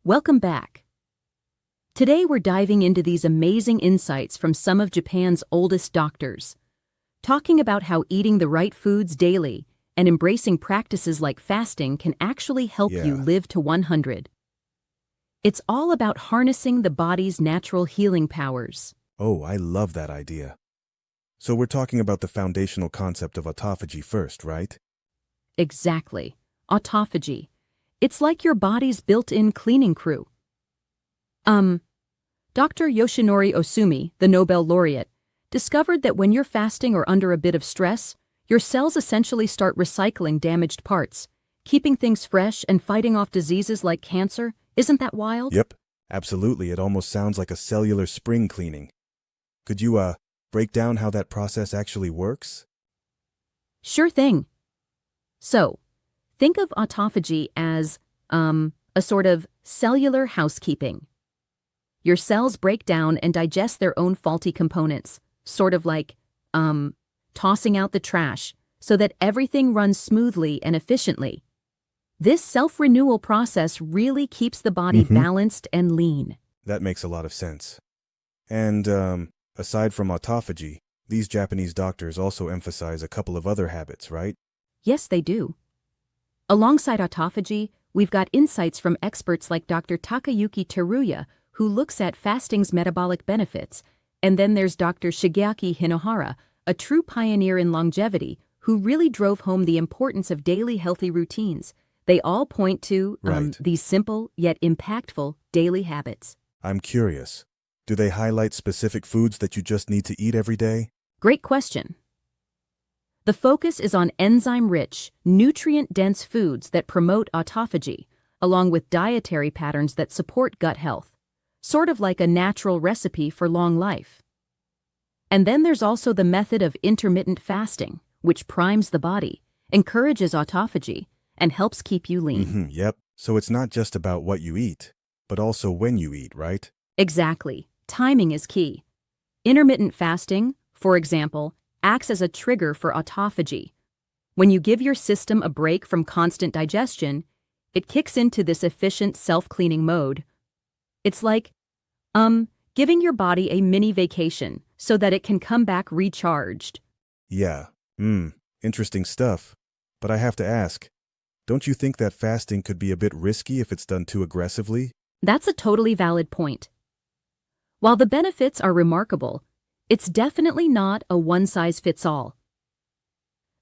Welcome back. Today we're diving into these amazing insights from some of Japan's oldest doctors, talking about how eating the right foods daily and embracing practices like fasting can actually help you Yeah. live to 100. It's all about harnessing the body's natural healing powers. Oh, I love that idea. So we're talking about the foundational concept of autophagy first, right? Exactly. Autophagy. It's like your body's built-in cleaning crew. Dr. Yoshinori Osumi, the Nobel laureate, discovered that when you're fasting or under a bit of stress, your cells essentially start recycling damaged parts, keeping things fresh and fighting off diseases like cancer. Isn't that wild? Yep. Absolutely. It almost sounds like a cellular spring cleaning. Could you, break down how that process actually works? Sure thing. So, think of autophagy as, a sort of cellular housekeeping. Your cells break down and digest their own faulty components, sort of like, tossing out the trash, so that everything runs smoothly and efficiently. This self-renewal process really keeps the body balanced and lean. That makes a lot of sense. And, aside from autophagy, these Japanese doctors also emphasize a couple of other habits, right? Yes, they do. Alongside autophagy, we've got insights from experts like Dr. Takayuki Teruya, who looks at fasting's metabolic benefits, and then there's Dr. Shigeaki Hinohara, a true pioneer in longevity, who really drove home the importance of daily healthy routines. They all point to Right. these simple yet impactful daily habits. I'm curious. Do they highlight specific foods that you just need to eat every day? Great question. The focus is on enzyme-rich, nutrient-dense foods that promote autophagy, along with dietary patterns that support gut health, sort of like a natural recipe for long life. And then there's also the method of intermittent fasting, which primes the body, encourages autophagy, and helps keep you lean. Yep. So it's not just about what you eat, but also when you eat, right? Exactly. Timing is key. Intermittent fasting, for example, acts as a trigger for autophagy. When you give your system a break from constant digestion, it kicks into this efficient self-cleaning mode. It's like, giving your body a mini vacation so that it can come back recharged. Yeah. Interesting stuff. But I have to ask, don't you think that fasting could be a bit risky if it's done too aggressively? That's a totally valid point. While the benefits are remarkable, it's definitely not a one-size-fits-all.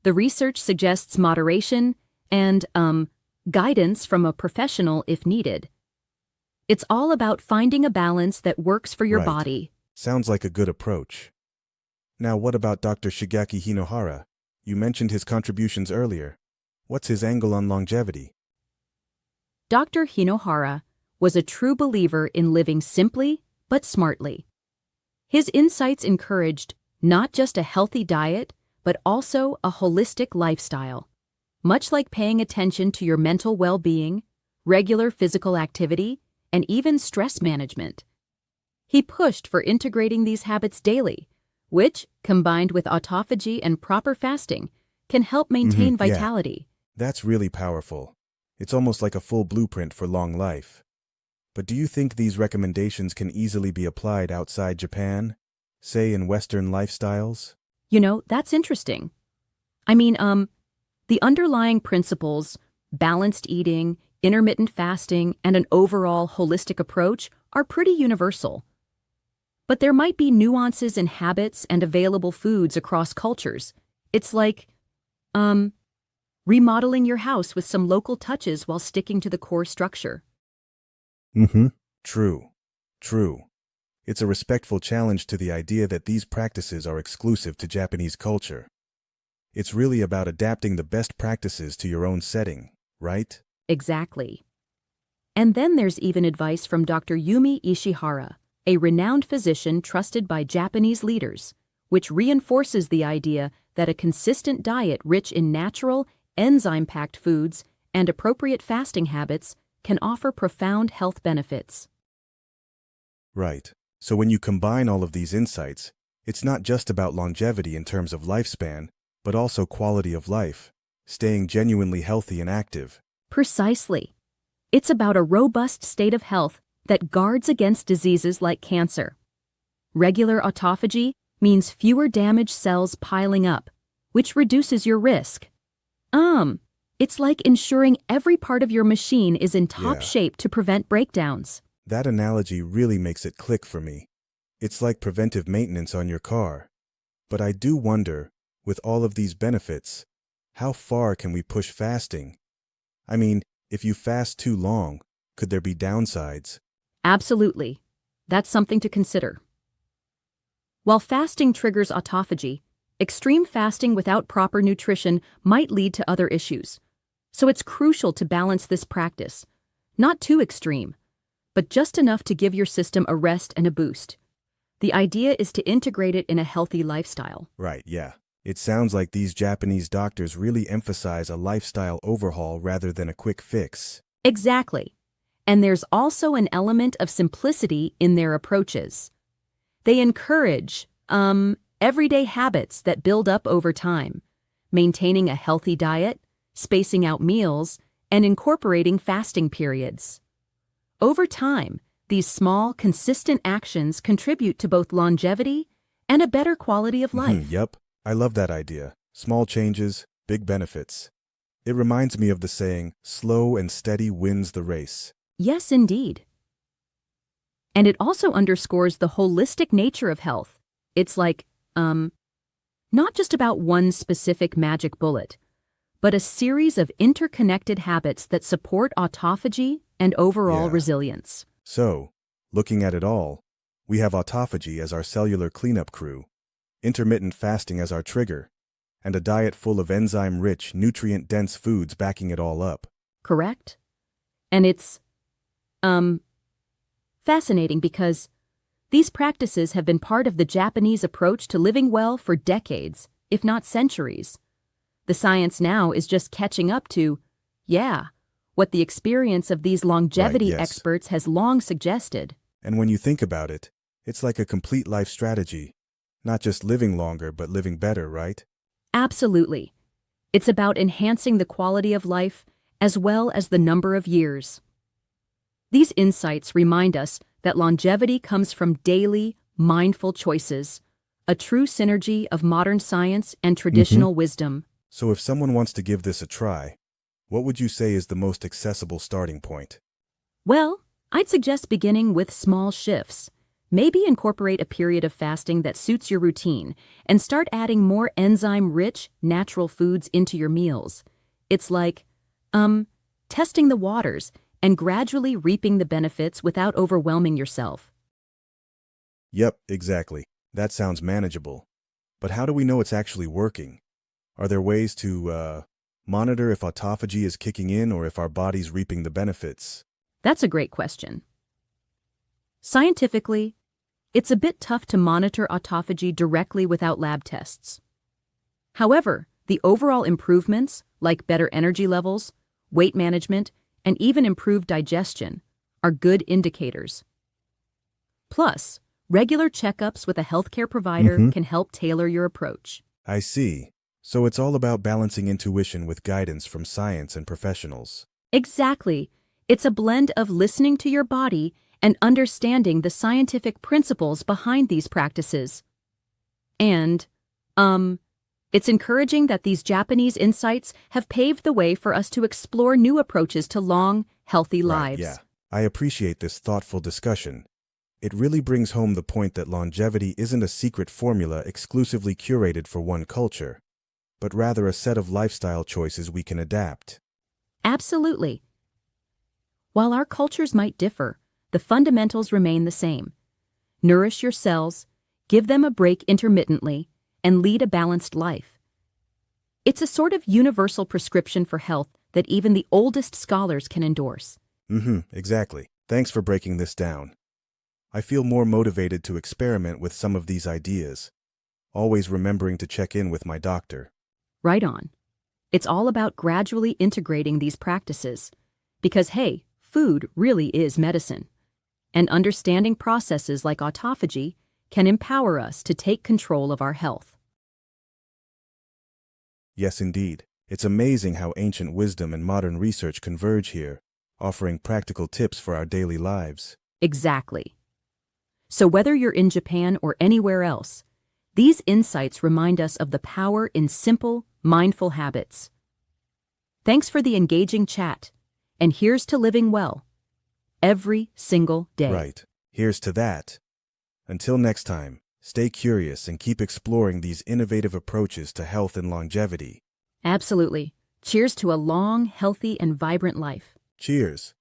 The research suggests moderation and, guidance from a professional if needed. It's all about finding a balance that works for your Right. body. Sounds like a good approach. Now, what about Dr. Shigeaki Hinohara? You mentioned his contributions earlier. What's his angle on longevity? Dr. Hinohara was a true believer in living simply but smartly. His insights encouraged not just a healthy diet, but also a holistic lifestyle. Much like paying attention to your mental well-being, regular physical activity, and even stress management. He pushed for integrating these habits daily, which, combined with autophagy and proper fasting, can help maintain Yeah. vitality. That's really powerful. It's almost like a full blueprint for long life. But do you think these recommendations can easily be applied outside Japan, say in Western lifestyles? That's interesting. The underlying principles, balanced eating, intermittent fasting, and an overall holistic approach are pretty universal. But there might be nuances in habits and available foods across cultures. It's like, remodeling your house with some local touches while sticking to the core structure. True. It's a respectful challenge to the idea that these practices are exclusive to Japanese culture. It's really about adapting the best practices to your own setting, right? Exactly. And then there's even advice from Dr. Yumi Ishihara, a renowned physician trusted by Japanese leaders, which reinforces the idea that a consistent diet rich in natural, enzyme-packed foods and appropriate fasting habits can offer profound health benefits. Right. So when you combine all of these insights, it's not just about longevity in terms of lifespan, but also quality of life, staying genuinely healthy and active. Precisely. It's about a robust state of health that guards against diseases like cancer. Regular autophagy means fewer damaged cells piling up, which reduces your risk. It's like ensuring every part of your machine is in top Yeah. shape to prevent breakdowns. That analogy really makes it click for me. It's like preventive maintenance on your car. But I do wonder, with all of these benefits, how far can we push fasting? I mean, if you fast too long, could there be downsides? Absolutely. That's something to consider. While fasting triggers autophagy, extreme fasting without proper nutrition might lead to other issues. So it's crucial to balance this practice. Not too extreme, but just enough to give your system a rest and a boost. The idea is to integrate it in a healthy lifestyle. Right, yeah. It sounds like these Japanese doctors really emphasize a lifestyle overhaul rather than a quick fix. Exactly. And there's also an element of simplicity in their approaches. They encourage, everyday habits that build up over time, maintaining a healthy diet, spacing out meals, and incorporating fasting periods. Over time, these small, consistent actions contribute to both longevity and a better quality of life. Yep, I love that idea. Small changes, big benefits. It reminds me of the saying, slow and steady wins the race. Yes, indeed. And it also underscores the holistic nature of health. It's like, not just about one specific magic bullet, but a series of interconnected habits that support autophagy and overall Yeah. resilience. So, looking at it all, we have autophagy as our cellular cleanup crew, intermittent fasting as our trigger, and a diet full of enzyme-rich, nutrient-dense foods backing it all up. Correct? And it's, fascinating because these practices have been part of the Japanese approach to living well for decades, if not centuries. The science now is just catching up to, what the experience of these longevity Right, yes. experts has long suggested. And when you think about it, it's like a complete life strategy. Not just living longer, but living better, right? Absolutely. It's about enhancing the quality of life as well as the number of years. These insights remind us that longevity comes from daily, mindful choices, a true synergy of modern science and traditional wisdom. So if someone wants to give this a try, what would you say is the most accessible starting point? Well, I'd suggest beginning with small shifts. Maybe incorporate a period of fasting that suits your routine and start adding more enzyme-rich, natural foods into your meals. It's like, testing the waters and gradually reaping the benefits without overwhelming yourself. Yep, exactly. That sounds manageable. But how do we know it's actually working? Are there ways to, monitor if autophagy is kicking in or if our body's reaping the benefits? That's a great question. Scientifically, it's a bit tough to monitor autophagy directly without lab tests. However, the overall improvements, like better energy levels, weight management, and even improved digestion, are good indicators. Plus, regular checkups with a healthcare provider can help tailor your approach. I see. So it's all about balancing intuition with guidance from science and professionals. Exactly. It's a blend of listening to your body and understanding the scientific principles behind these practices. And, it's encouraging that these Japanese insights have paved the way for us to explore new approaches to long, healthy lives. Right, yeah. I appreciate this thoughtful discussion. It really brings home the point that longevity isn't a secret formula exclusively curated for one culture, but rather a set of lifestyle choices we can adapt. Absolutely. While our cultures might differ, the fundamentals remain the same. Nourish your cells, give them a break intermittently, and lead a balanced life. It's a sort of universal prescription for health that even the oldest scholars can endorse. Exactly. Thanks for breaking this down. I feel more motivated to experiment with some of these ideas, always remembering to check in with my doctor. Right on. It's all about gradually integrating these practices. Because, hey, food really is medicine. And understanding processes like autophagy can empower us to take control of our health. Yes, indeed. It's amazing how ancient wisdom and modern research converge here, offering practical tips for our daily lives. Exactly. So whether you're in Japan or anywhere else, these insights remind us of the power in simple, mindful habits. Thanks for the engaging chat, and here's to living well, every single day. Right. Here's to that. Until next time, stay curious and keep exploring these innovative approaches to health and longevity. Absolutely. Cheers to a long, healthy, and vibrant life. Cheers.